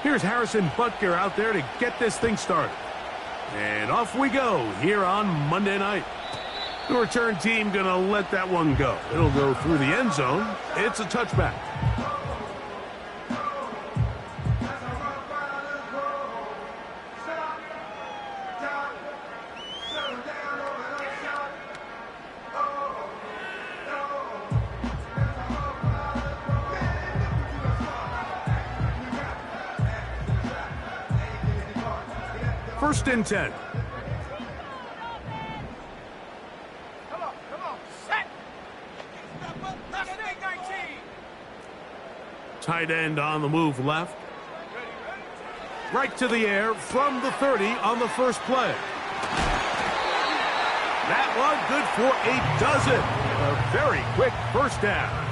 Here's Harrison Butker out there to get this thing started. And off we go here on Monday night. The return team going to let that one go. It'll go through the end zone. It's a touchback. First and 10. Come on, set. Tight end on the move left. Right to the air from the 30 on the first play. That one good for a dozen. A very quick first down.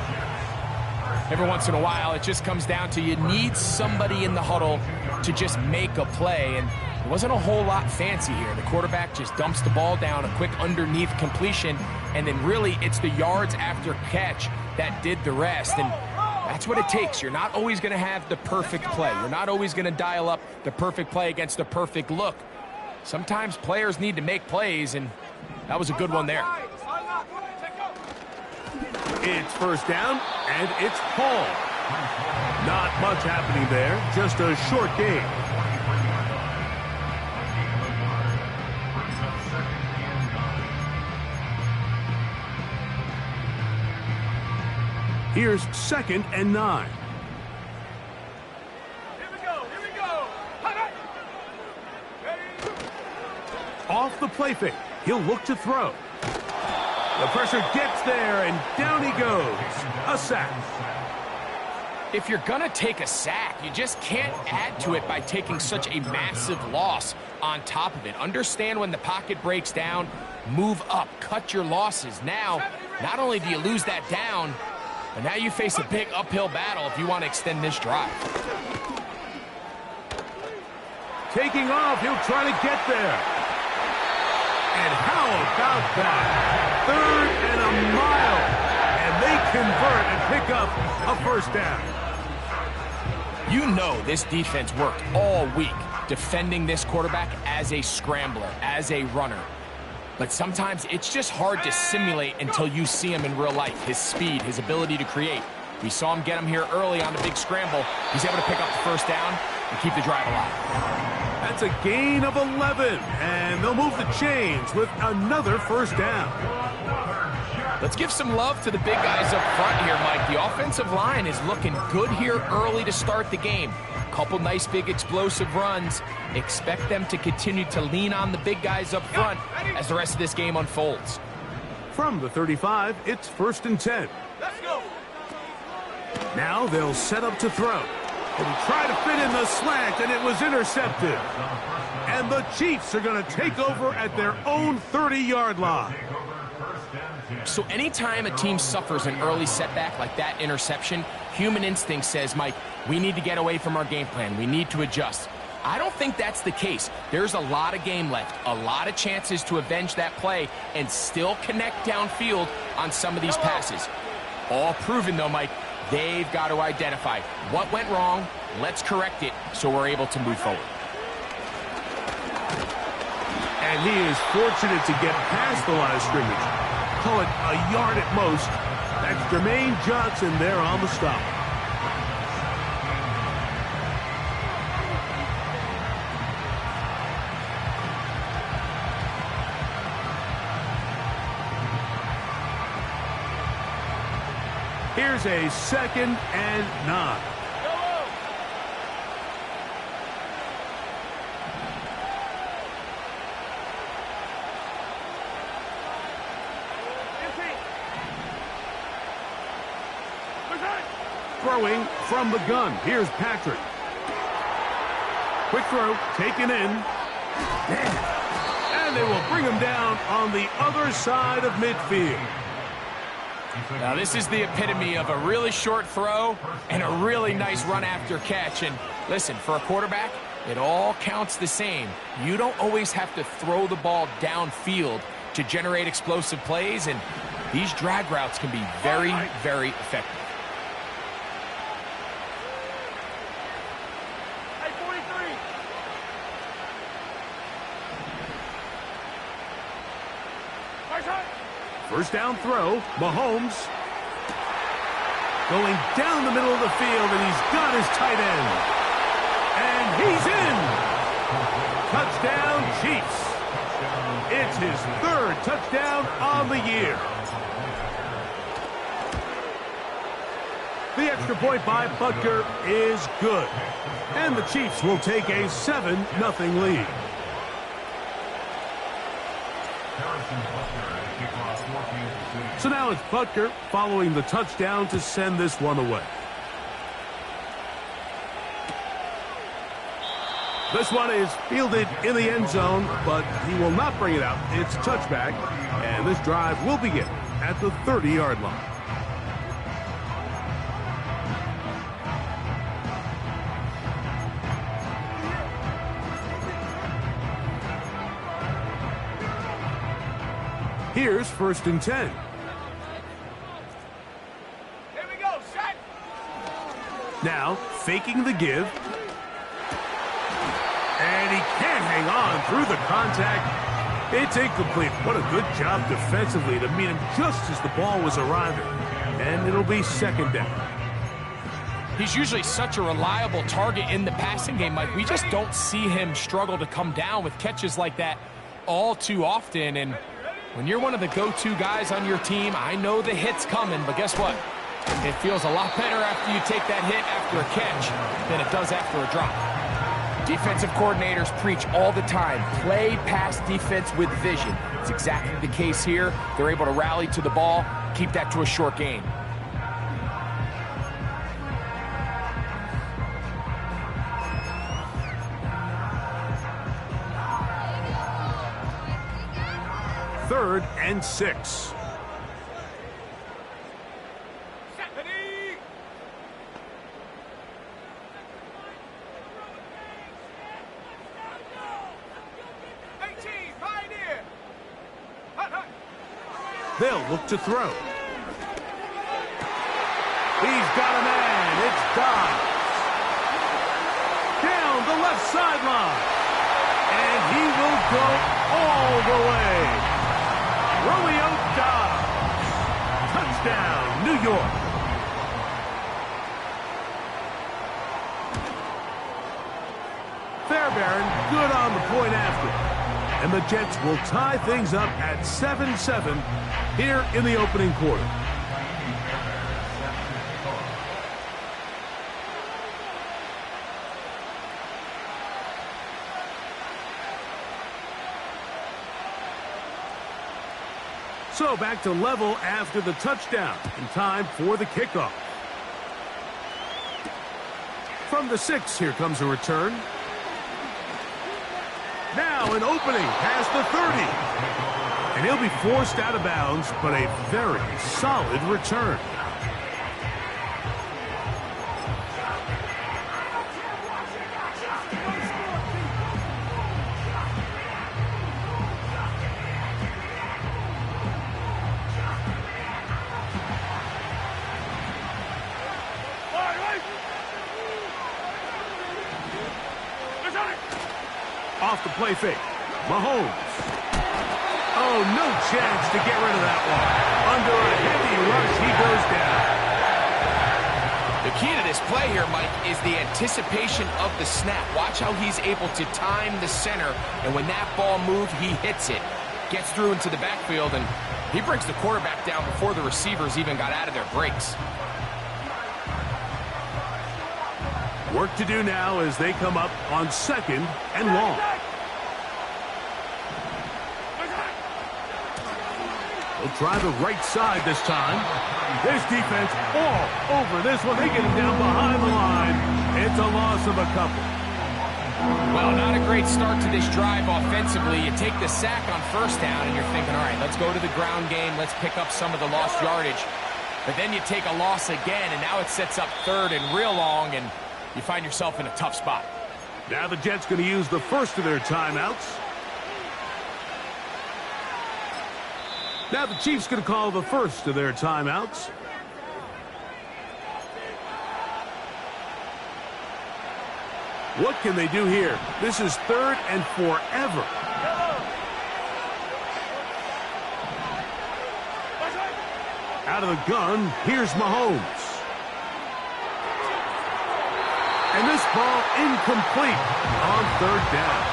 Every once in a while, it just comes down to you need somebody in the huddle to just make a play, and it wasn't a whole lot fancy here. The quarterback just dumps the ball down, a quick underneath completion, and then really it's the yards after catch that did the rest, and that's what it takes. You're not always going to have the perfect play. You're not always going to dial up the perfect play against the perfect look. Sometimes players need to make plays, and that was a good one there. It's first down, and it's Hall. Not much happening there, just a short gain. Here's 2nd and 9. Here we go. Off the play fake, he'll look to throw. The pressure gets there, and down he goes. A sack. If you're going to take a sack, you just can't add to it by taking such a massive loss on top of it. Understand when the pocket breaks down, move up, cut your losses. Now, not only do you lose that down, but now you face a big uphill battle if you want to extend this drive. Taking off, he'll try to get there. And how about that? 3rd and a mile. And they convert and pick up a first down. You know this defense worked all week defending this quarterback as a scrambler, as a runner. But sometimes it's just hard to simulate until you see him in real life. His speed, his ability to create. We saw him get him here early on the big scramble. He's able to pick up the first down and keep the drive alive. That's a gain of 11, and they'll move the chains with another first down. Let's give some love to the big guys up front here, Mike. The offensive line is looking good here early to start the game. Couple nice big explosive runs. Expect them to continue to lean on the big guys up front as the rest of this game unfolds. From the 35, it's 1st and 10. Let's go. Now they'll set up to throw. And try to fit in the slant, and it was intercepted. And the Chiefs are going to take over at their own 30-yard line. So anytime a team suffers an early setback like that interception, human instinct says, Mike, we need to get away from our game plan. We need to adjust. I don't think that's the case. There's a lot of game left, a lot of chances to avenge that play and still connect downfield on some of these passes. All proven, though, Mike. They've got to identify what went wrong. Let's correct it so we're able to move forward. And he is fortunate to get past the line of scrimmage. Call it a yard at most. That's Jermaine Johnson there on the stop. Here's a 2nd and 9. Throwing from the gun. Here's Patrick. Quick throw, taken in. And they will bring him down on the other side of midfield. Now, this is the epitome of a really short throw and a really nice run after catch. And listen, for a quarterback, it all counts the same. You don't always have to throw the ball downfield to generate explosive plays, and these drag routes can be very, very effective. First down throw, Mahomes. Going down the middle of the field, and he's got his tight end. And he's in. Touchdown, Chiefs. It's his third touchdown on the year. The extra point by Butker is good. And the Chiefs will take a 7-0 lead. So now it's Butker following the touchdown to send this one away. This one is fielded in the end zone, but he will not bring it out. It's a touchback, and this drive will begin at the 30-yard line. Here's 1st and 10. Here we go, set. Now, faking the give. And he can't hang on through the contact. It's incomplete. What a good job defensively to meet him just as the ball was arriving. And it'll be 2nd down. He's usually such a reliable target in the passing game, Mike. We just don't see him struggle to come down with catches like that all too often. And when you're one of the go-to guys on your team, I know the hit's coming, but guess what? It feels a lot better after you take that hit after a catch than it does after a drop. Defensive coordinators preach all the time, play pass defense with vision. It's exactly the case here. They're able to rally to the ball, keep that to a short gain. Third and 6. Stephanie! Pioneer! Hut, hut. They'll look to throw. He's got a man. It's Dobbs. Down the left sideline. And he will go all the way. Romeo Dobbs. Touchdown, New York. Fairbairn good on the point after. And the Jets will tie things up at 7-7 here in the opening quarter. So back to level after the touchdown, and time for the kickoff. From the 6, here comes a return. Now an opening past the 30. And he'll be forced out of bounds, but a very solid return. Off the play fake. Mahomes. Oh, no chance to get rid of that one. Under a heavy rush, he goes down. The key to this play here, Mike, is the anticipation of the snap. Watch how he's able to time the center, and when that ball moves, he hits it. Gets through into the backfield, and he brings the quarterback down before the receivers even got out of their breaks. Work to do now as they come up on 2nd and long. They'll try the right side this time. This defense all over this one. They get him down behind the line. It's a loss of a couple. Well, not a great start to this drive offensively. You take the sack on 1st down, and you're thinking, all right, let's go to the ground game. Let's pick up some of the lost yardage. But then you take a loss again, and now it sets up 3rd and real long, and you find yourself in a tough spot. Now the Jets going to use the first of their timeouts. Now the Chiefs going to call the first of their timeouts. What can they do here? This is 3rd and forever. Out of the gun, here's Mahomes. And this ball incomplete on third down.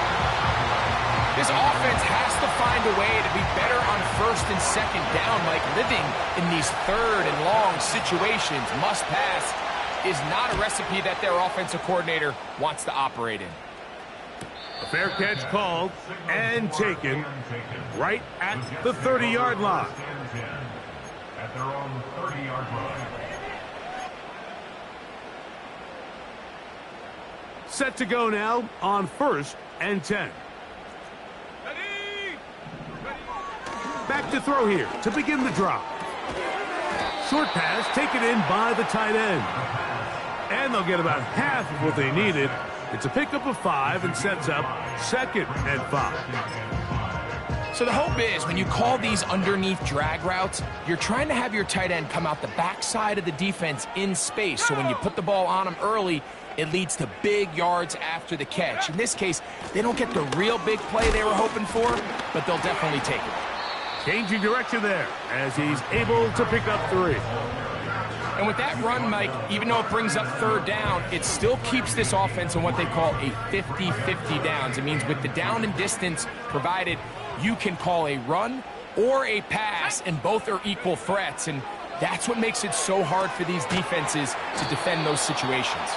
This offense has to find a way to be better on first and second down, Mike. Living in these third and long situations, must pass, is not a recipe that their offensive coordinator wants to operate in. A fair catch called and taken right at the 30-yard line. At their own 30-yard line. Set to go now on 1st and 10. Ready? Back to throw here to begin the drop. Short pass taken in by the tight end. And they'll get about half of what they needed. It's a pickup of 5 and sets up 2nd and 5. So the hope is when you call these underneath drag routes, you're trying to have your tight end come out the backside of the defense in space. So when you put the ball on him early, it leads to big yards after the catch. In this case, they don't get the real big play they were hoping for, but they'll definitely take it. Changing direction there as he's able to pick up 3. And with that run, Mike, even though it brings up third down, it still keeps this offense in what they call a 50-50 downs. It means with the down and distance provided, you can call a run or a pass, and both are equal threats. And that's what makes it so hard for these defenses to defend those situations.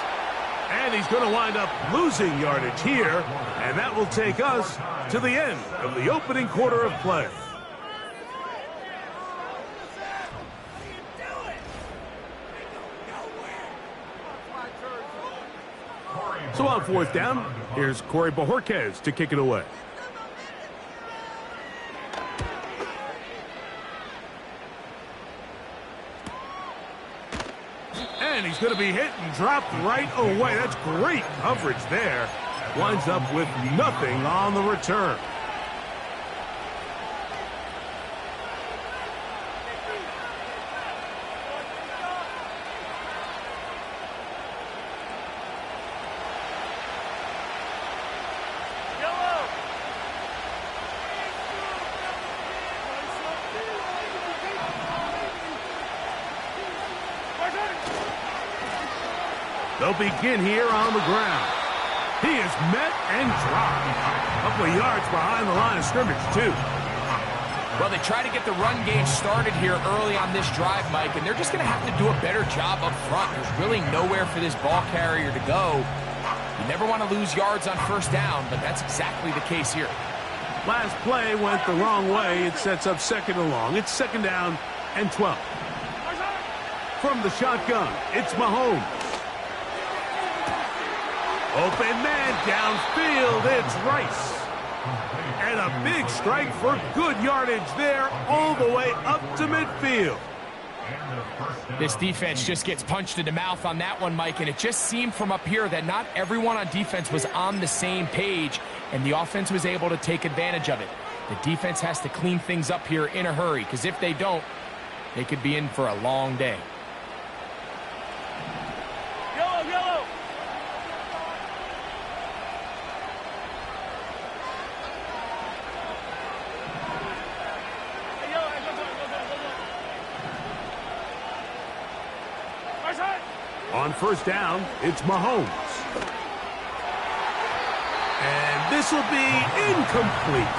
And he's going to wind up losing yardage here, and that will take us to the end of the opening quarter of play. So on 4th down, here's Corey Bojorquez to kick it away. And he's going to be hit and dropped right away. That's great coverage there. Winds up with nothing on the return. They'll begin here on the ground. He is met and dropped. A couple of yards behind the line of scrimmage, too. Well, they try to get the run game started here early on this drive, Mike, and they're just going to have to do a better job up front. There's really nowhere for this ball carrier to go. You never want to lose yards on first down, but that's exactly the case here. Last play went the wrong way. It sets up 2nd and long. It's 2nd down and 12. From the shotgun, it's Mahomes. Open man downfield, it's Rice. And a big strike for good yardage there all the way up to midfield. This defense just gets punched in the mouth on that one, Mike, and it just seemed from up here that not everyone on defense was on the same page, and the offense was able to take advantage of it. The defense has to clean things up here in a hurry, because if they don't, they could be in for a long day. On 1st down, it's Mahomes. And this will be incomplete.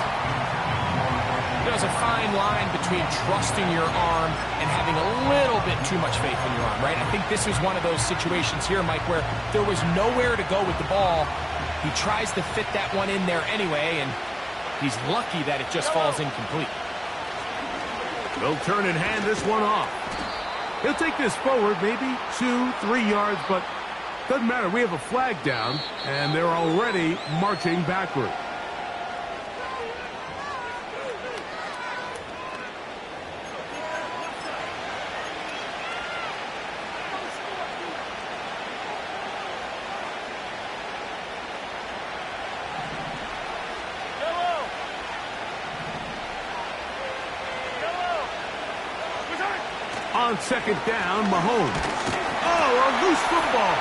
There's a fine line between trusting your arm and having a little bit too much faith in your arm, right? I think this is one of those situations here, Mike, where there was nowhere to go with the ball. He tries to fit that one in there anyway, and he's lucky that it just falls incomplete. They'll turn and hand this one off. He'll take this forward, maybe 2-3 yards, but doesn't matter. We have a flag down, and they're already marching backward. On 2nd down, Mahomes. Oh, a loose football.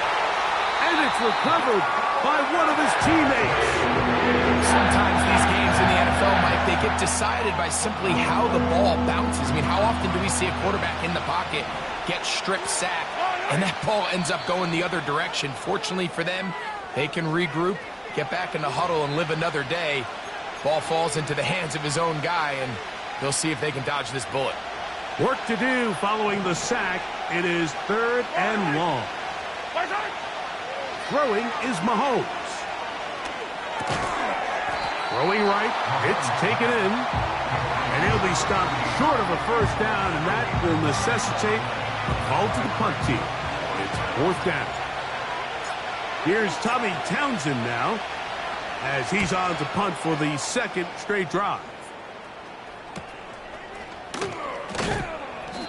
And it's recovered by one of his teammates. Sometimes these games in the NFL, Mike, they get decided by simply how the ball bounces. I mean, how often do we see a quarterback in the pocket get strip sacked, and that ball ends up going the other direction? Fortunately for them, they can regroup, get back in the huddle, and live another day. Ball falls into the hands of his own guy, and they'll see if they can dodge this bullet. Work to do following the sack. It is 3rd and long. Throwing is Mahomes. Throwing right, it's taken in, and he'll be stopped short of a first down, and that will necessitate a call to the punt team. It's 4th down. Here's Tommy Townsend now, as he's on to punt for the 2nd straight drive.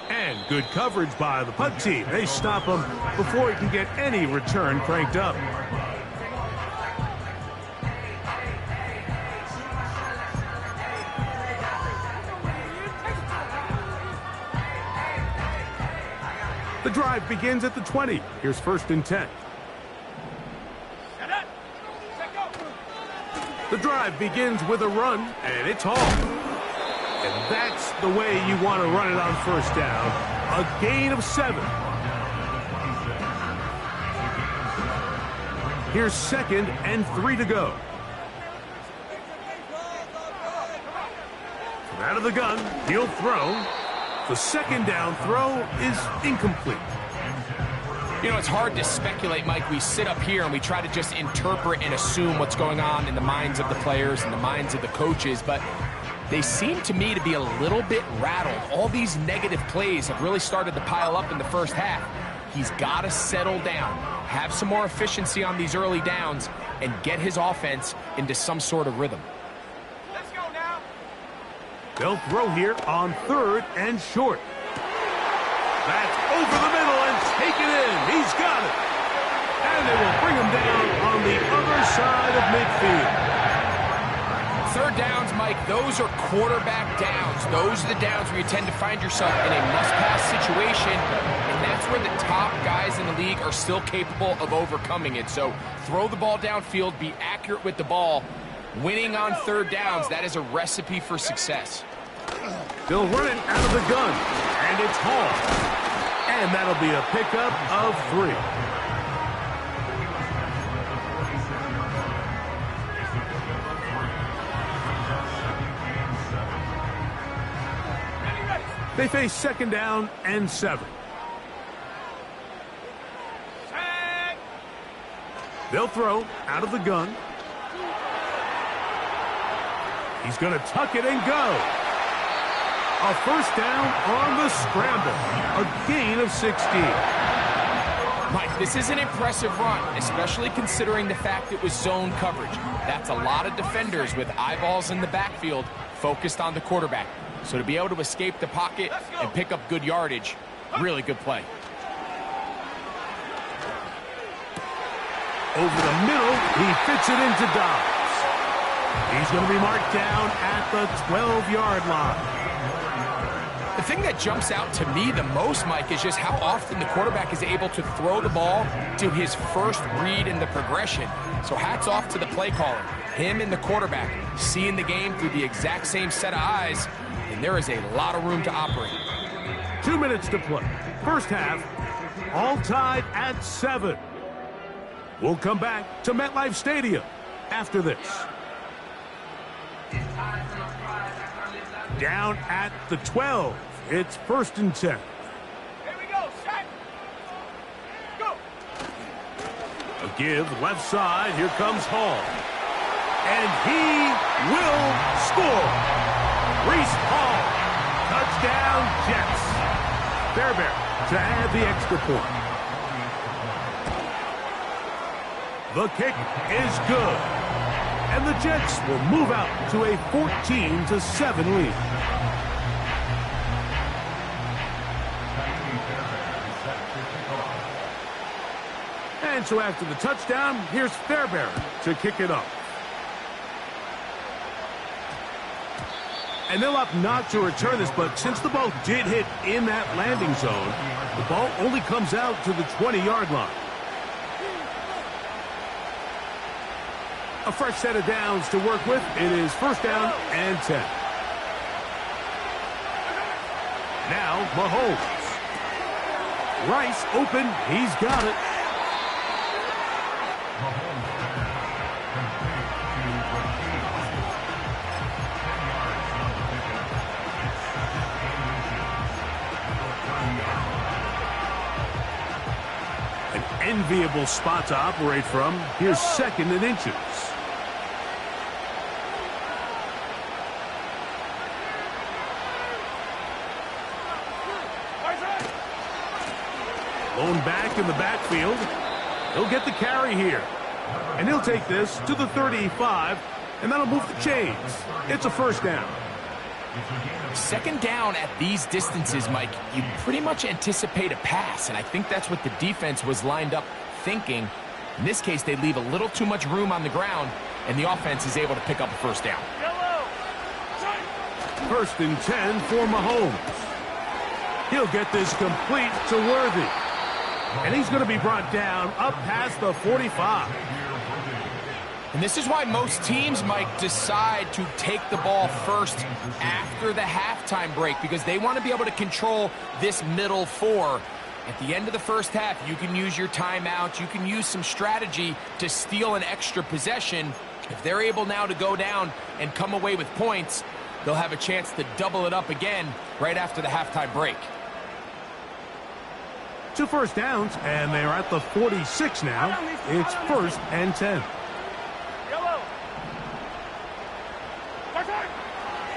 And good coverage by the punt team. They stop him before he can get any return cranked up. The drive begins at the 20. Here's 1st and 10. The drive begins with a run, and it's Hall. And that's the way you want to run it on 1st down. A gain of 7. Here's 2nd and 3 to go. From out of the gun, he'll throw. The 2nd down throw is incomplete. You know, it's hard to speculate, Mike. We sit up here and we try to just interpret and assume what's going on in the minds of the players and the minds of the coaches, but they seem to me to be a little bit rattled. All these negative plays have really started to pile up in the first half. He's got to settle down, have some more efficiency on these early downs, and get his offense into some sort of rhythm. Let's go now. They'll throw here on 3rd and short. That's over the middle and taken in. He's got it. And they will bring him down on the other side of midfield. 3rd downs, Mike, those are quarterback downs. Those are the downs where you tend to find yourself in a must-pass situation, and that's where the top guys in the league are still capable of overcoming it. So throw the ball downfield, be accurate with the ball. Winning on 3rd downs, that is a recipe for success. They'll run it out of the gun, and it's Hall. And that'll be a pickup of 3. They face 2nd down and 7. They'll throw out of the gun. He's going to tuck it and go. A 1st down on the scramble. A gain of 16. Mike, this is an impressive run, especially considering the fact it was zone coverage. That's a lot of defenders with eyeballs in the backfield focused on the quarterback. So to be able to escape the pocket and pick up good yardage, really good play. Over the middle, he fits it into Dobbs. He's going to be marked down at the 12-yard line. The thing that jumps out to me the most, Mike, is just how often the quarterback is able to throw the ball to his first read in the progression. So hats off to the play caller. Him and the quarterback seeing the game through the exact same set of eyes, and there is a lot of room to operate. 2 minutes to play. 1st half, all tied at 7. We'll come back to MetLife Stadium after this. Down at the 12. It's 1st and 10. Here we go, set. Go. A give left side. Here comes Hall. And he will score. Reese Hall. Touchdown, Jets. Fairbairn to add the extra point. The kick is good. And the Jets will move out to a 14-7 lead. And so after the touchdown, here's Fairbairn to kick it off. And they'll opt not to return this, but since the ball did hit in that landing zone, the ball only comes out to the 20-yard line. A fresh set of downs to work with. It is 1st down and 10. Now Mahomes. Rice open. He's got it. An enviable spot to operate from. Here's second and inches. Blown back in the backfield. He'll get the carry here. And he'll take this to the 35, and that'll move the chains. It's a first down. Second down at these distances, Mike, you pretty much anticipate a pass, and I think that's what the defense was lined up thinking. In this case, they leave a little too much room on the ground, and the offense is able to pick up a first down. First and 10 for Mahomes. He'll get this complete to Worthy. And he's going to be brought down up past the 45. And this is why most teams, Mike, decide to take the ball first after the halftime break, because they want to be able to control this middle four. At the end of the first half, you can use your timeout. You can use some strategy to steal an extra possession. If they're able now to go down and come away with points, they'll have a chance to double it up again right after the halftime break. 2 first downs, and they're at the 46 now. It's first and 10.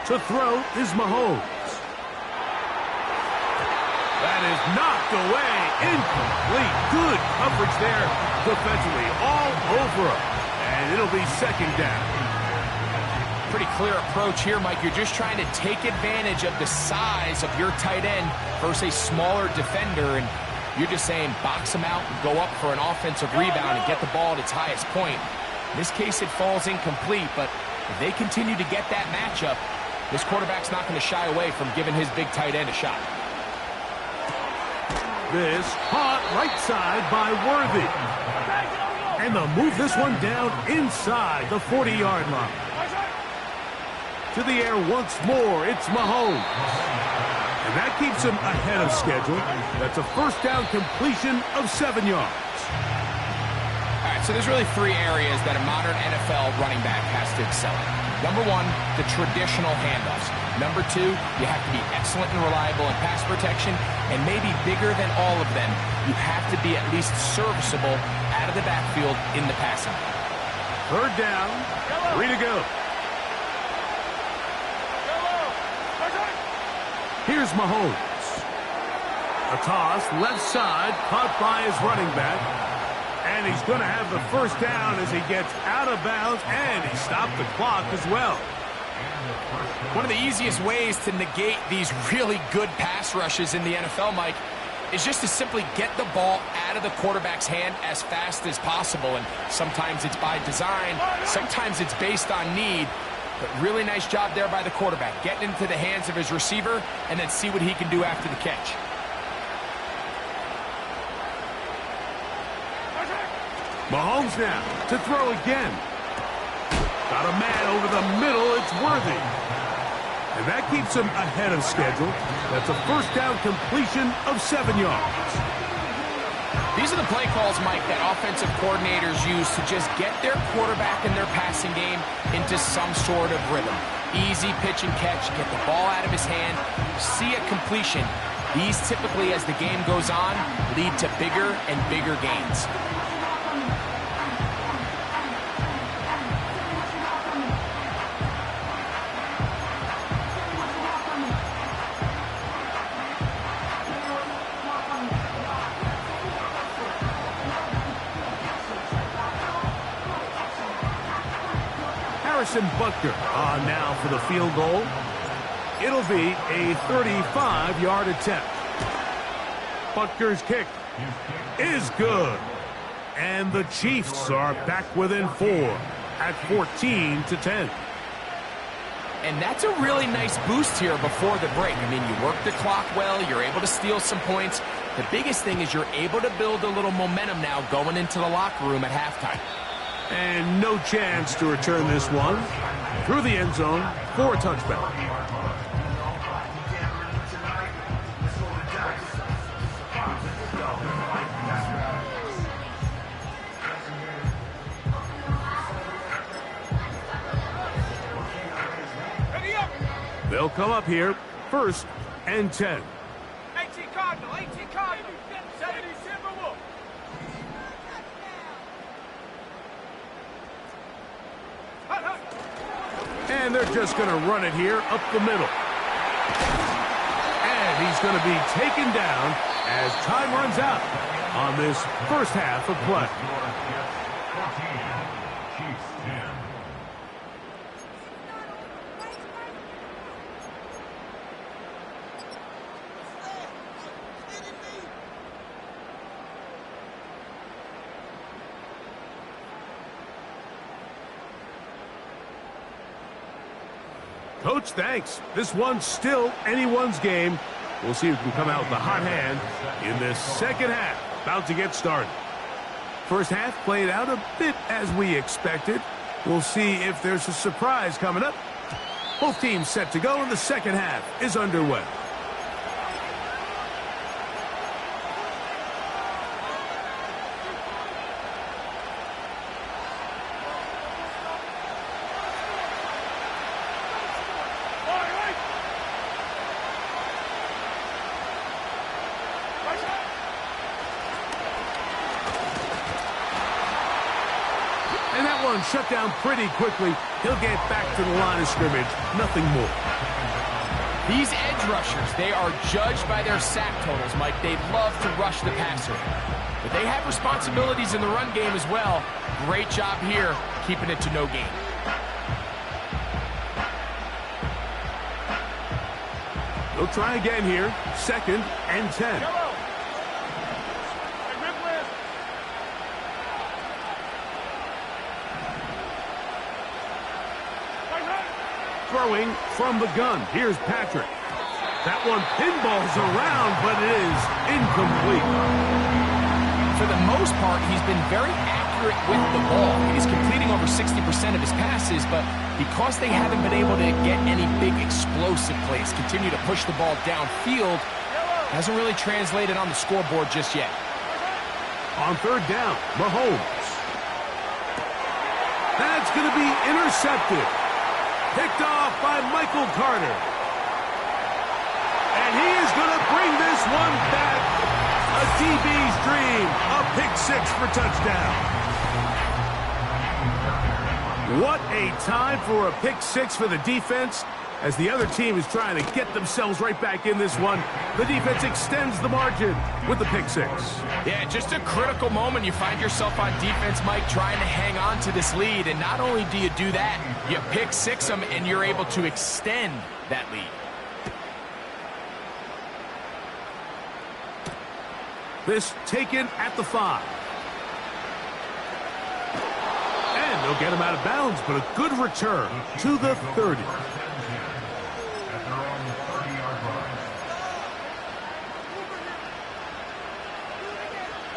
To throw is Mahomes. That is knocked away. Incomplete. Good coverage there defensively. All over him. And it'll be second down. Pretty clear approach here, Mike. You're just trying to take advantage of the size of your tight end versus a smaller defender, and you're just saying box him out and go up for an offensive rebound and get the ball at its highest point. In this case, it falls incomplete, but if they continue to get that matchup, this quarterback's not going to shy away from giving his big tight end a shot. This caught right side by Worthy. And they'll move this one down inside the 40-yard line. To the air once more, it's Mahomes. And that keeps him ahead of schedule. That's a first down completion of 7 yards. All right, so there's really 3 areas that a modern NFL running back has to excel in. Number 1, the traditional handoffs. Number 2, you have to be excellent and reliable in pass protection. And maybe bigger than all of them, you have to be at least serviceable out of the backfield in the passing game. Third down, 3 to go. Here's Mahomes. A toss, left side, caught by his running back. And he's going to have the first down as he gets out of bounds, and he stopped the clock as well. One of the easiest ways to negate these really good pass rushes in the NFL, Mike, is just to simply get the ball out of the quarterback's hand as fast as possible. And sometimes it's by design, sometimes it's based on need. But really nice job there by the quarterback, getting into the hands of his receiver and then see what he can do after the catch. Mahomes now to throw again. Got a man over the middle. It's Worthy. And that keeps him ahead of schedule. That's a first down completion of 7 yards. These are the play calls, Mike, that offensive coordinators use to just get their quarterback and their passing game into some sort of rhythm. Easy pitch and catch, get the ball out of his hand, see a completion. These typically, as the game goes on, lead to bigger and bigger gains. Buckner on now for the field goal. It'll be a 35-yard attempt. Buckner's kick is good. And the Chiefs are back within 4 at 14-10. And that's a really nice boost here before the break. I mean, you work the clock well, you're able to steal some points. The biggest thing is you're able to build a little momentum now going into the locker room at halftime. And no chance to return this one through the end zone for a touchback. They'll come up here, 1st and 10. 18 Cardinal, 18 Cardinal, 70 Timberwolf. And they're just going to run it here up the middle. And he's going to be taken down as time runs out on this first half of play. Coach, thanks. This one's still anyone's game. We'll see who can come out with the hot hand in this second half. About to get started. First half played out a bit as we expected. We'll see if there's a surprise coming up. Both teams set to go, and the second half is underway. And that one shut down pretty quickly. He'll get back to the line of scrimmage. Nothing more. These edge rushers, they are judged by their sack totals, Mike. They love to rush the passer. But they have responsibilities in the run game as well. Great job here, keeping it to no gain. They'll try again here. 2nd and 10. Throwing from the gun. Here's Patrick. That one pinballs around, but it is incomplete. For the most part, he's been very accurate with the ball. He's completing over 60% of his passes, but because they haven't been able to get any big explosive plays, continue to push the ball downfield, hasn't really translated on the scoreboard just yet. On 3rd down, Mahomes. That's going to be intercepted. Picked off by Michael Carter. And he is going to bring this one back. A DB's dream. A pick 6 for touchdown. What a time for a pick 6 for the defense. As the other team is trying to get themselves right back in this one, the defense extends the margin with the pick 6. Yeah, just a critical moment. You find yourself on defense, Mike, trying to hang on to this lead. And not only do you do that, you pick 6 them, and you're able to extend that lead. This taken at the 5. And they'll get him out of bounds, but a good return to the 30.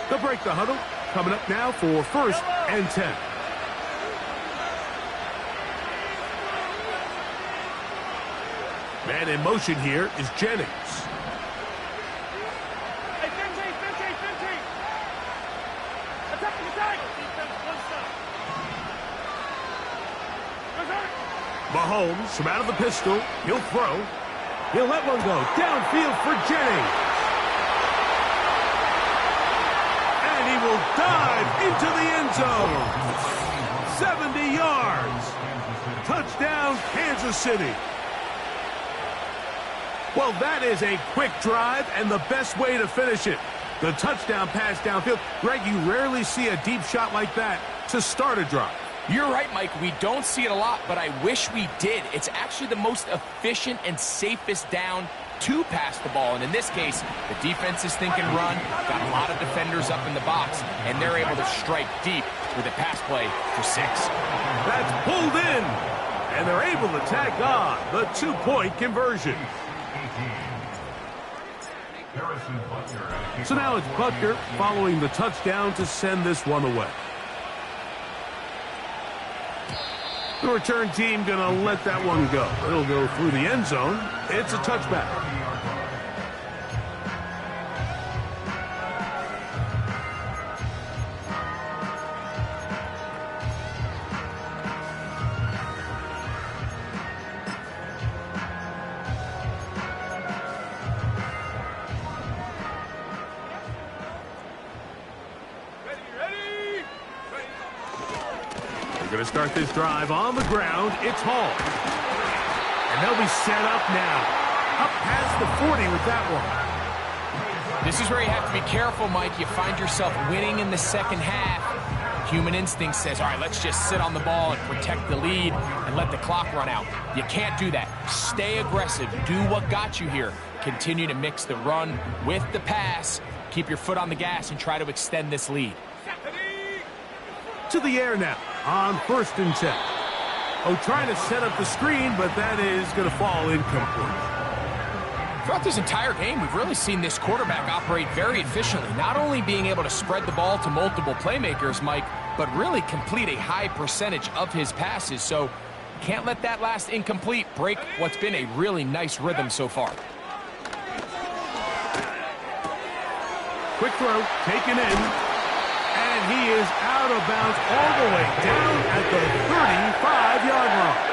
They'll break the huddle. Coming up now for 1st and 10. Man in motion here is Jennings. Hey, 15, 15, 15. Attack, attack. Defense, one stop. Mahomes from out of the pistol. He'll throw. He'll let one go. Downfield for Jennings. And he will dive into the end zone. 70 yards. Touchdown, Kansas City. Well, that is a quick drive and the best way to finish it. The touchdown pass downfield. Greg, you rarely see a deep shot like that to start a drive. You're right, Mike. We don't see it a lot, but I wish we did. It's actually the most efficient and safest down to pass the ball. And in this case, the defense is thinking run, got a lot of defenders up in the box, and they're able to strike deep with a pass play for 6. That's pulled in, and they're able to tack on the 2-point conversion. So now it's Butker following the touchdown to send this one away. The return team going to let that one go. It'll go through the end zone. It's a touchback. going to start this drive on the ground. It's Hall. And they'll be set up now. Up past the 40 with that one. This is where you have to be careful, Mike. You find yourself winning in the second half. Human instinct says, all right, let's just sit on the ball and protect the lead and let the clock run out. You can't do that. Stay aggressive. Do what got you here. Continue to mix the run with the pass. Keep your foot on the gas and try to extend this lead. To the air now on 1st and 10. Oh, trying to set up the screen, but that is going to fall incomplete. Throughout this entire game, we've really seen this quarterback operate very efficiently, not only being able to spread the ball to multiple playmakers, Mike, but really complete a high percentage of his passes. So can't let that last incomplete break what's been a really nice rhythm so far. Quick throw, taken in, and he is out of bounds all the way down at the 35-yard line.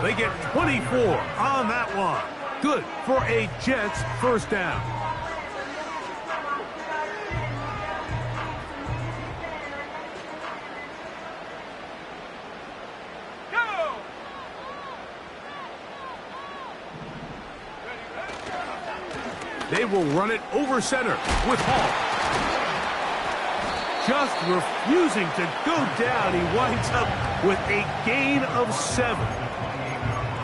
They get 24 on that one. Good for a Jets first down. Go! They will run it over center with Hall. Just refusing to go down. He winds up with a gain of 7.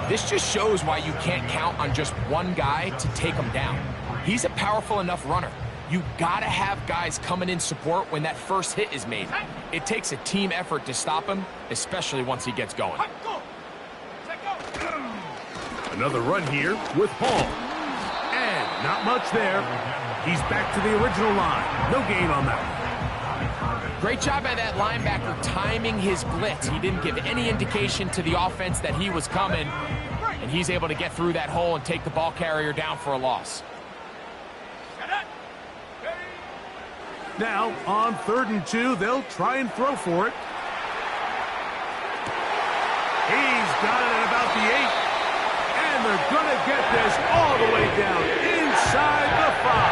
This just shows why you can't count on just one guy to take him down. He's a powerful enough runner. You gotta have guys coming in support when that first hit is made. It takes a team effort to stop him, especially once he gets going. Another run here with Hall. And not much there. He's back to the original line. No gain on that one. Great job by that linebacker timing his blitz. He didn't give any indication to the offense that he was coming, and he's able to get through that hole and take the ball carrier down for a loss. Now, on 3rd and 2, they'll try and throw for it. He's got it at about the 8. And they're going to get this all the way down inside the 5.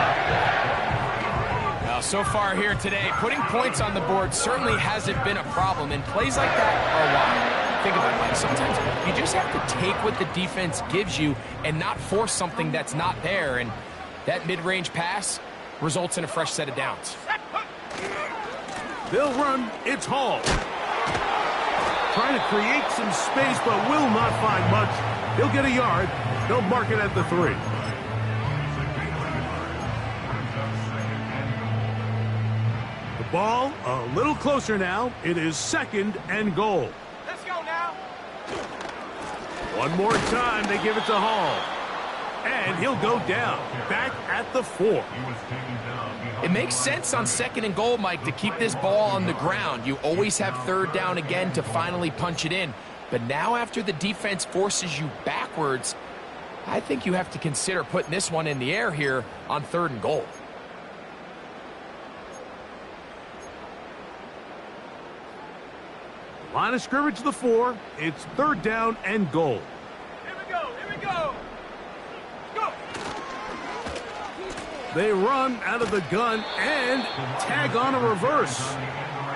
So far here today, putting points on the board certainly hasn't been a problem, and plays like that are why. Think about it, like sometimes you just have to take what the defense gives you and not force something that's not there, and that mid-range pass results in a fresh set of downs. They'll run. It's Hall. Trying to create some space, but will not find much. He'll get a yard. They'll mark it at the 3. Ball a little closer now. It is 2nd and goal. Let's go now. One more time, they give it to Hall. And he'll go down, back at the 4. It makes sense on 2nd and goal, Mike, to keep this ball on the ground. You always have 3rd down again to finally punch it in. But now after the defense forces you backwards, I think you have to consider putting this one in the air here on 3rd and goal. Line of scrimmage to the 4. It's 3rd down and goal. Here we go. Here we go. Go. They run out of the gun and tag on a reverse.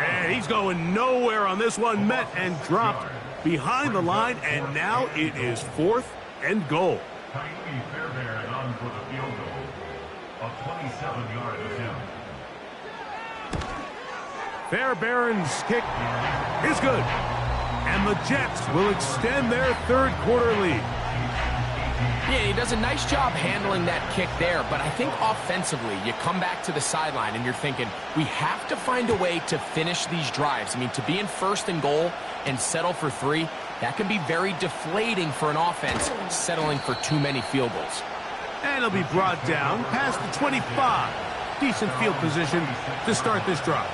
And he's going nowhere on this one. Met and dropped behind the line, and now it is 4th and goal. Fairbairn on for the field goal. A 27-yard attempt. Fairbairn's kick is good. And the Jets will extend their 3rd quarter lead. Yeah, he does a nice job handling that kick there, but I think offensively, you come back to the sideline and you're thinking, we have to find a way to finish these drives. I mean, to be in 1st and goal and settle for 3, that can be very deflating for an offense settling for too many field goals. And he'll be brought down past the 25. Decent field position to start this drive.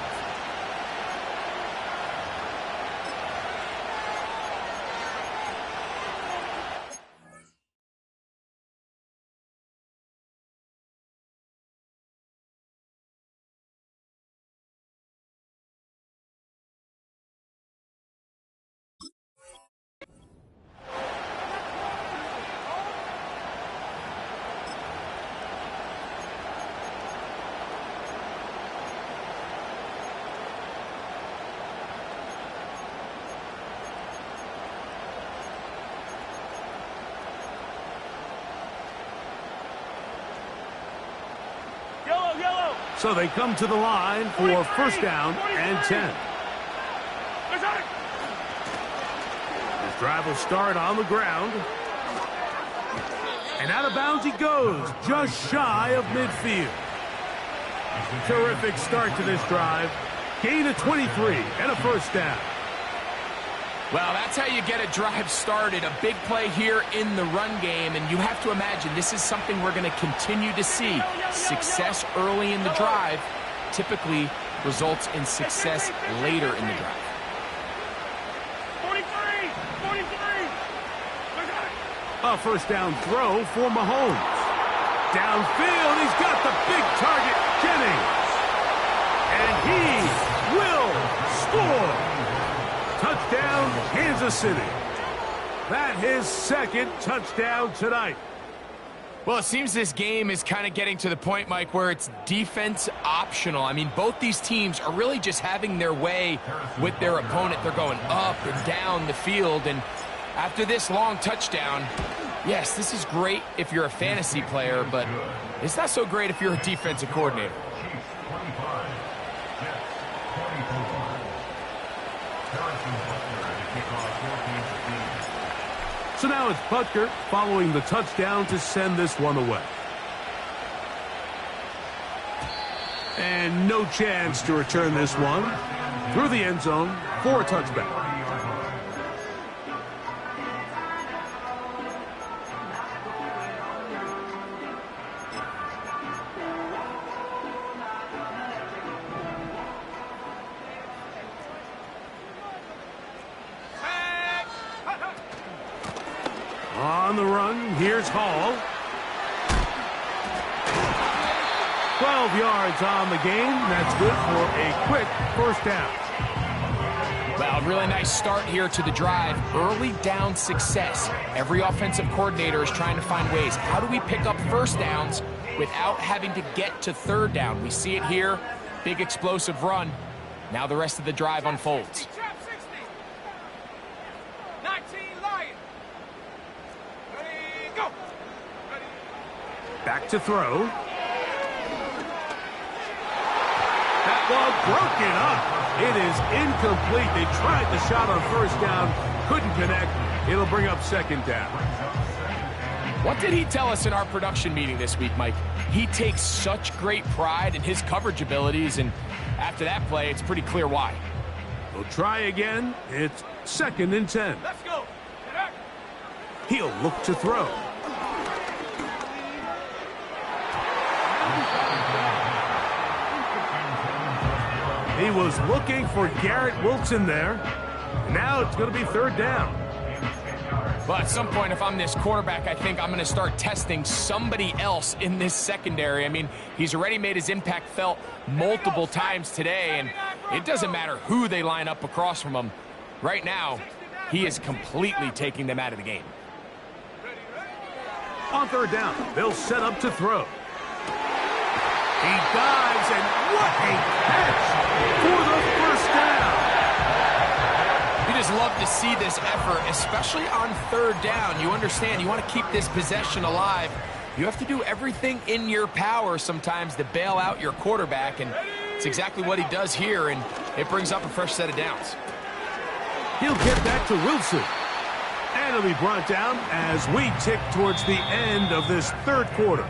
So they come to the line for first down and 10. His drive will start on the ground. And out of bounds he goes, just shy of midfield. Terrific start to this drive. Gain of 23 and a first down. Well, that's how you get a drive started. A big play here in the run game, and you have to imagine this is something we're going to continue to see. Success early in the drive typically results in success later in the drive. 43! 43! A first down throw for Mahomes. Downfield, he's got the big target, Jennings. And he will score. Touchdown, Kansas City. That his second touchdown tonight. Well, it seems this game is kind of getting to the point, Mike, where it's defense optional. I mean, both these teams are really just having their way with their opponent. They're going up and down the field, and after this long touchdown, yes, this is great if you're a fantasy player, but it's not so great if you're a defensive coordinator. So now it's Butker following the touchdown to send this one away. And no chance to return this one through the end zone for a touchback. On the run, here's Hall. 12 yards on the game. That's good for a quick first down. Well, really nice start here to the drive. Early down success. Every offensive coordinator is trying to find ways. How do we pick up first downs without having to get to third down? We see it here. Big explosive run. Now the rest of the drive unfolds. Back to throw. That ball broken up. It is incomplete. They tried the shot on first down. Couldn't connect. It'll bring up second down. What did he tell us in our production meeting this week, Mike? He takes such great pride in his coverage abilities, and after that play, it's pretty clear why. They'll try again. It's second and 10. Let's go! He'll look to throw. He was looking for Garrett Wilson there. Now it's going to be third down. But at some point, if I'm this quarterback, I think I'm going to start testing somebody else in this secondary. I mean, he's already made his impact felt multiple times today, and it doesn't matter who they line up across from him. Right now, he is completely taking them out of the game. On third down, they'll set up to throw. He dives, and what a catch for the first down. You just love to see this effort, especially on third down. You understand, you want to keep this possession alive. You have to do everything in your power sometimes to bail out your quarterback, and it's exactly what he does here, and it brings up a fresh set of downs. He'll get back to Wilson. And it'll be brought down as we tick towards the end of this third quarter.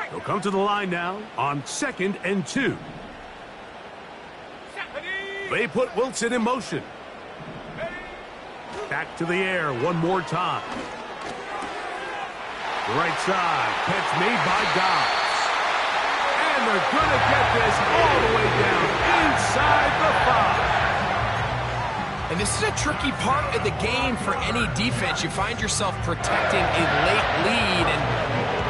They'll come to the line now on 2nd and 2. They put Wilson in motion. Back to the air one more time. Right side, catch made by Dobbs. And they're going to get this all the way down inside the 5. And this is a tricky part of the game for any defense. You find yourself protecting a late lead, and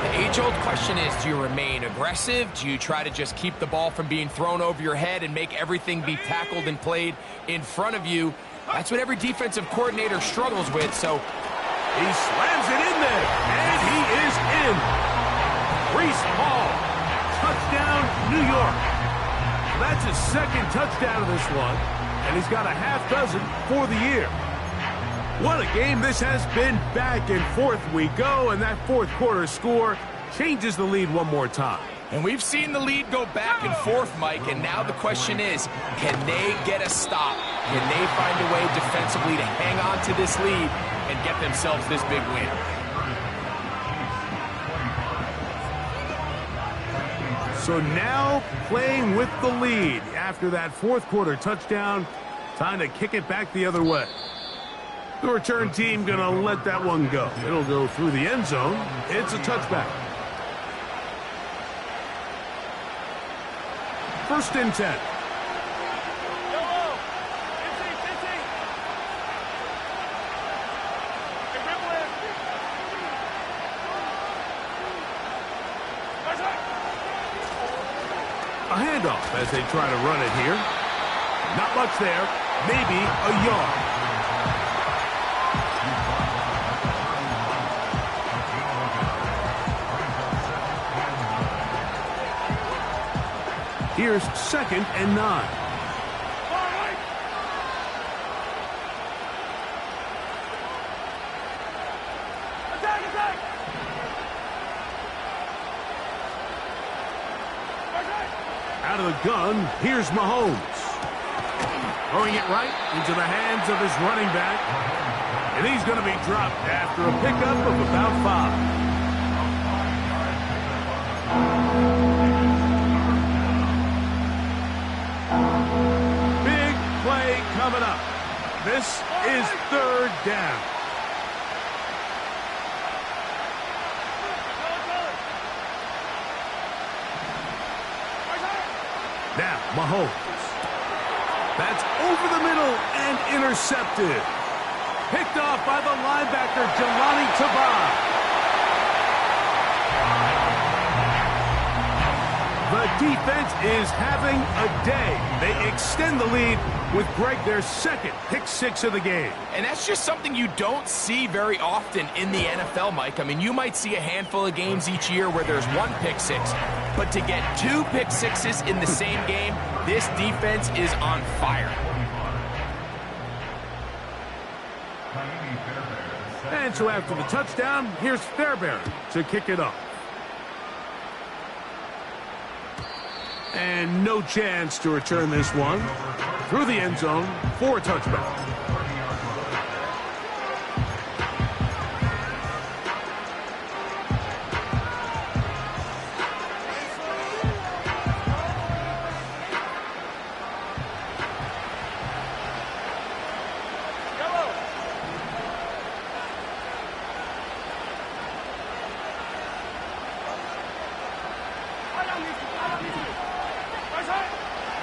the age-old question is, do you remain aggressive? Do you try to just keep the ball from being thrown over your head and make everything be tackled and played in front of you? That's what every defensive coordinator struggles with, so he slams it in there, and he is in. Breece Hall, touchdown, New York. That's his second touchdown of this one, and he's got a half dozen for the year. What a game this has been. Back and forth we go, and that fourth quarter score changes the lead one more time. And we've seen the lead go back and forth, Mike, and now the question is, can they get a stop? Can they find a way defensively to hang on to this lead and get themselves this big win? So now playing with the lead after that fourth quarter touchdown, time to kick it back the other way. The return team going to let that one go. It'll go through the end zone. It's a touchback. First and 10. A handoff as they try to run it here. Not much there. Maybe a yard. Here's 2nd and 9. Out of the gun, here's Mahomes. Throwing it right into the hands of his running back. And he's going to be dropped after a pickup of about 5. Coming up. This is 3rd down. Now, Mahomes. That's over the middle and intercepted. Picked off by the linebacker, Jelani Tavai. The defense is having a day. They extend the lead with Greg, their second pick-6 of the game. And that's just something you don't see very often in the NFL, Mike. I mean, you might see a handful of games each year where there's 1 pick-6, but to get 2 pick-6s in the same game, this defense is on fire. And so after the touchdown, here's Fairbairn to kick it off. And no chance to return this one through the end zone for a touchback.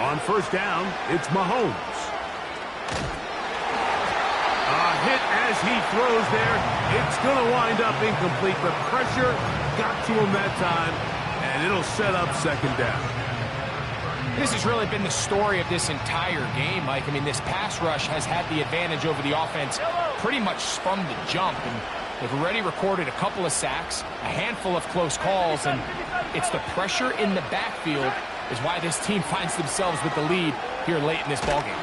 On first down, it's Mahomes. A hit as he throws there. It's going to wind up incomplete. The pressure got to him that time, and it'll set up 2nd down. This has really been the story of this entire game, Mike. I mean, this pass rush has had the advantage over the offense pretty much from the jump. And they've already recorded a couple of sacks, a handful of close calls, and it's the pressure in the backfield is why this team finds themselves with the lead here late in this ballgame.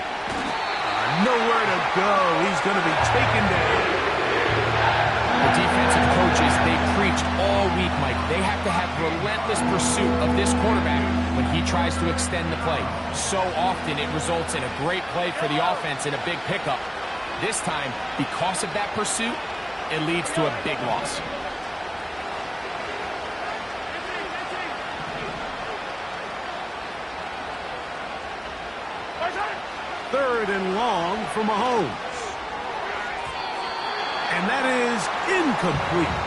Nowhere to go. He's going to be taken down. The defensive coaches, they preached all week, Mike. They have to have relentless pursuit of this quarterback when he tries to extend the play. So often it results in a great play for the offense and a big pickup. This time, because of that pursuit, it leads to a big loss. 3rd and long for Mahomes. And that is incomplete.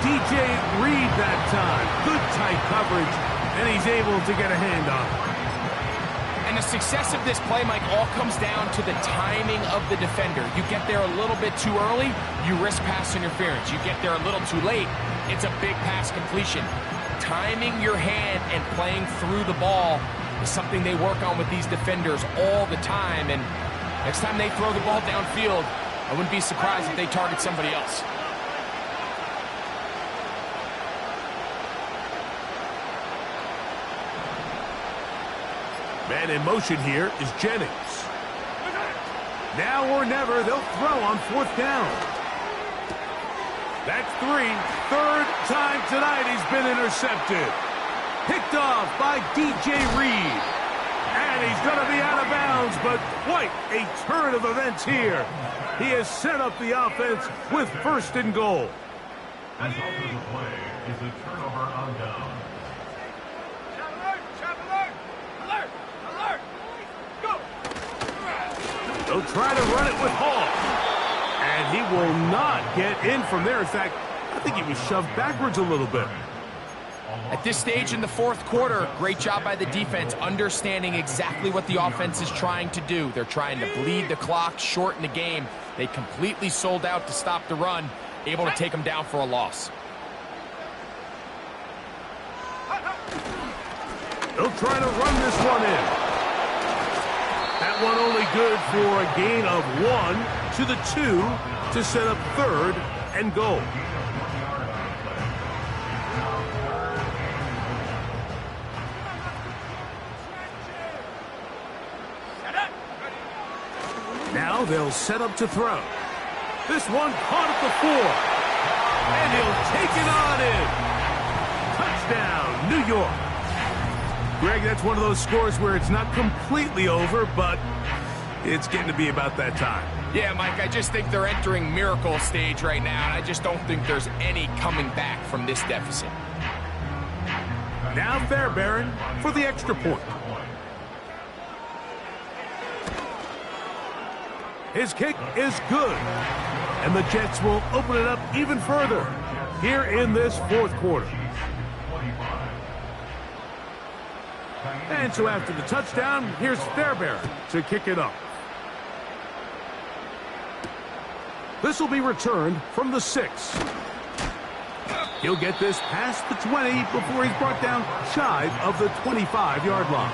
DJ Reed that time. Good tight coverage, and he's able to get a hand on it. And the success of this play, Mike, all comes down to the timing of the defender. You get there a little bit too early, you risk pass interference. You get there a little too late, it's a big pass completion. Timing your hand and playing through the ball is something they work on with these defenders all the time. And next time they throw the ball downfield, I wouldn't be surprised if they target somebody else. Man in motion here is Jennings. Now or never, they'll throw on 4th down. That's 3. 3rd time tonight he's been intercepted. Picked off by DJ Reed. And he's going to be out of bounds, but quite a turn of events here. He has set up the offense with 1st and goal. As offensive play is a turnover on down. Alert! Alert! Go! They'll try to run it with Hall. And he will not get in from there. In fact, I think he was shoved backwards a little bit. At this stage in the 4th quarter, great job by the defense, understanding exactly what the offense is trying to do. They're trying to bleed the clock, shorten the game. They completely sold out to stop the run, able to take them down for a loss. They'll try to run this one in. That one only good for a gain of 1 to the 2 to set up 3rd and goal. Now they'll set up to throw. This one caught at the 4. And he'll take it on in. Touchdown, New York. Greg, that's one of those scores where it's not completely over, but it's getting to be about that time. Yeah, Mike, I just think they're entering miracle stage right now, and I just don't think there's any coming back from this deficit. Now Fairbairn for the extra point. His kick is good. And the Jets will open it up even further here in this 4th quarter. And so after the touchdown, here's Fairbairn to kick it up. This will be returned from the 6. He'll get this past the 20 before he's brought down shy of the 25-yard line.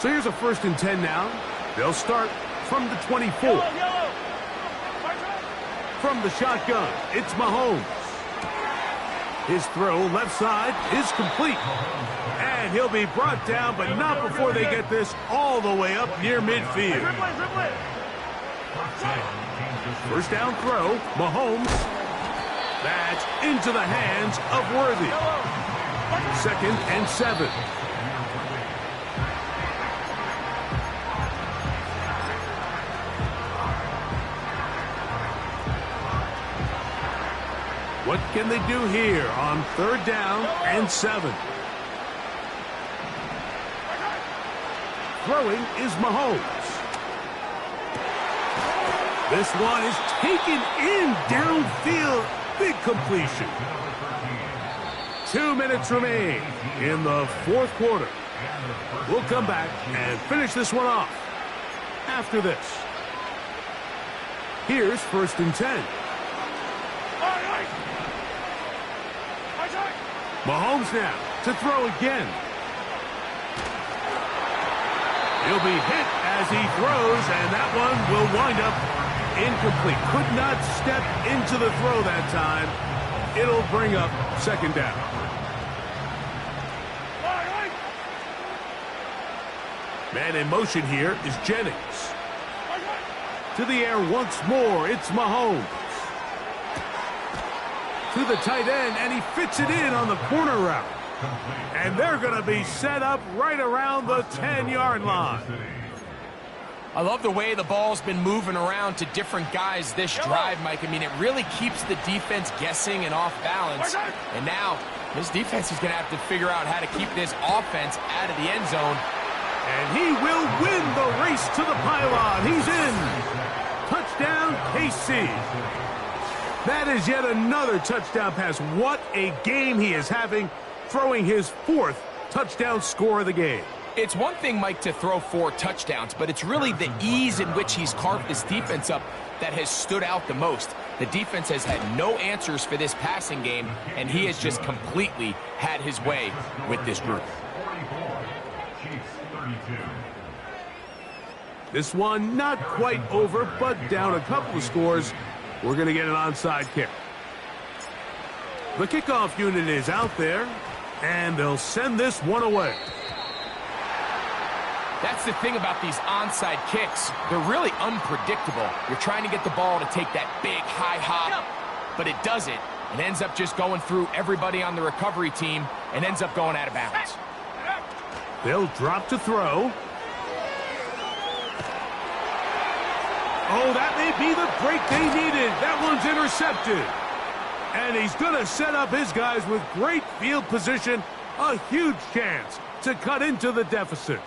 So here's a 1st and 10 now. They'll start from the 24. From the shotgun, it's Mahomes. His throw left side is complete. And he'll be brought down, but not before they get this all the way up near midfield. First down throw, Mahomes. That's into the hands of Worthy. 2nd and 7. What can they do here on 3rd down and 7? Throwing is Mahomes. This one is taken in downfield. Big completion. 2 minutes remain in the 4th quarter. We'll come back and finish this one off after this. Here's 1st and 10. Mahomes now to throw again. He'll be hit as he throws, and that one will wind up incomplete. Could not step into the throw that time. It'll bring up 2nd down. Man in motion here is Jennings. To the air once more, it's Mahomes. To the tight end, and he fits it in on the corner route. And they're going to be set up right around the 10-yard line. I love the way the ball's been moving around to different guys this drive, Mike. I mean, it really keeps the defense guessing and off balance. And now, this defense is going to have to figure out how to keep this offense out of the end zone. And he will win the race to the pylon. He's in. Touchdown, KC. That is yet another touchdown pass. What a game he is having, throwing his 4th touchdown score of the game. It's one thing, Mike, to throw 4 touchdowns, but it's really the ease in which he's carved this defense up that has stood out the most. The defense has had no answers for this passing game, and he has just completely had his way with this group. 44, Chiefs 32. This one not quite over, but down a couple of scores. We're going to get an onside kick. The kickoff unit is out there. And they'll send this one away. That's the thing about these onside kicks. They're really unpredictable. You're trying to get the ball to take that big high hop, but it doesn't. It ends up just going through everybody on the recovery team and ends up going out of bounds. They'll drop to throw. Oh, that may be the break they needed. That one's intercepted. And he's going to set up his guys with great field position. A huge chance to cut into the deficit.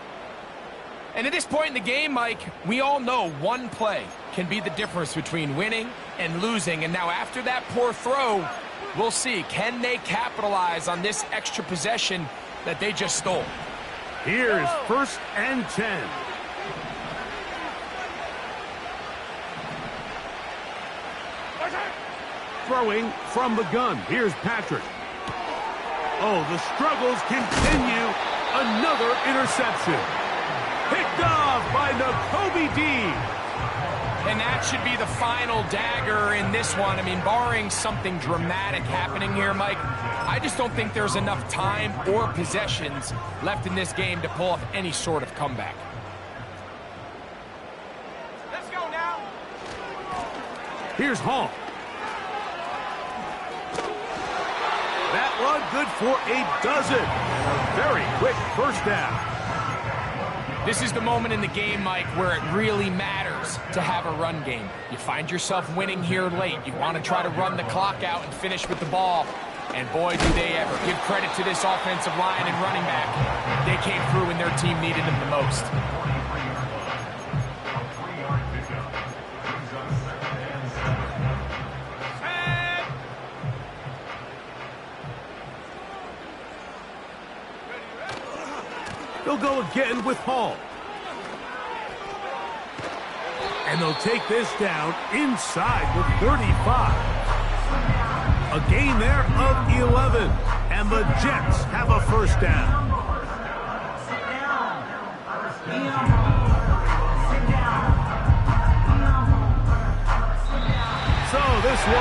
And at this point in the game, Mike, we all know one play can be the difference between winning and losing. And now after that poor throw, we'll see. Can they capitalize on this extra possession that they just stole? Here's 1st and 10. Throwing from the gun. Here's Patrick. Oh, the struggles continue. Another interception. Picked off by Nakobe Dean. And that should be the final dagger in this one. I mean, barring something dramatic happening here, Mike, I just don't think there's enough time or possessions left in this game to pull off any sort of comeback. Let's go now. Here's Hall. That one good for a dozen. A very quick first down. This is the moment in the game, Mike, where it really matters to have a run game. You find yourself winning here late. You want to try to run the clock out and finish with the ball. And boy, do they ever. Give credit to this offensive line and running back. They came through when their team needed them the most. They'll go again with Hall. And they'll take this down inside the 35. A gain there of 11. And the Jets have a first down. So this one